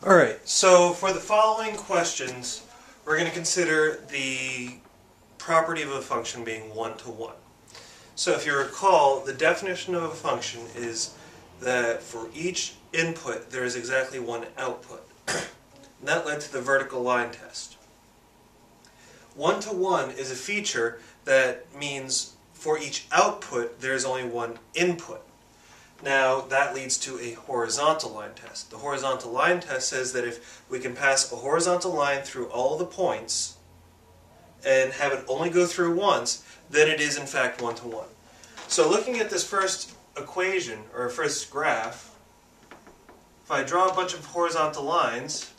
Alright, so for the following questions, we're going to consider the property of a function being one-to-one. So if you recall, the definition of a function is that for each input there is exactly one output. And that led to the vertical line test. One-to-one is a feature that means for each output there is only one input. Now, that leads to a horizontal line test. The horizontal line test says that if we can pass a horizontal line through all the points and have it only go through once, then it is in fact one-to-one. So looking at this first equation, or first graph, if I draw a bunch of horizontal lines,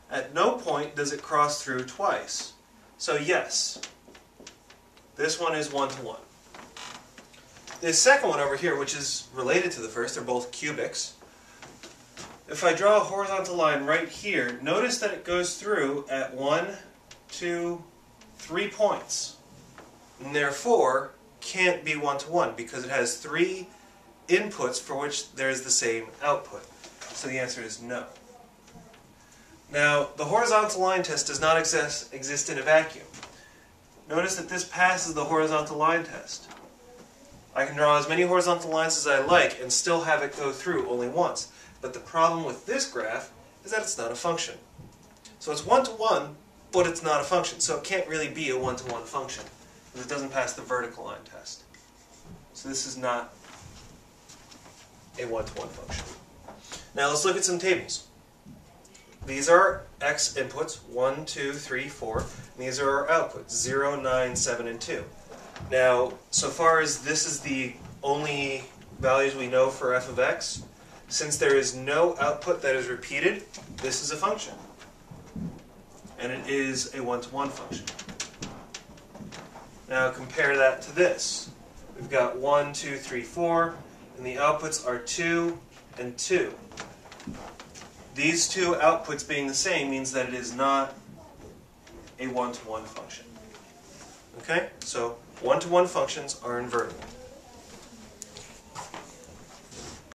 at no point does it cross through twice. So yes, this one is one-to-one. The second one over here, which is related to the first, they're both cubics. If I draw a horizontal line right here, notice that it goes through at 1, 2, 3 points. And therefore, can't be one-to-one because it has 3 inputs for which there is the same output. So the answer is no. Now, the horizontal line test does not exist in a vacuum. Notice that this passes the horizontal line test. I can draw as many horizontal lines as I like and still have it go through only once. But the problem with this graph is that it's not a function. So it's one-to-one, but it's not a function. So it can't really be a one-to-one function because it doesn't pass the vertical line test. So this is not a one-to-one function. Now let's look at some tables. These are x inputs, 1, 2, 3, 4. And these are our outputs, 0, 9, 7, and 2. Now, so far as this is the only values we know for f of x, since there is no output that is repeated, this is a function. And it is a one-to-one function. Now compare that to this. We've got 1, 2, 3, 4, and the outputs are 2 and 2. These two outputs being the same means that it is not a one-to-one function. Okay? So one-to-one functions are invertible.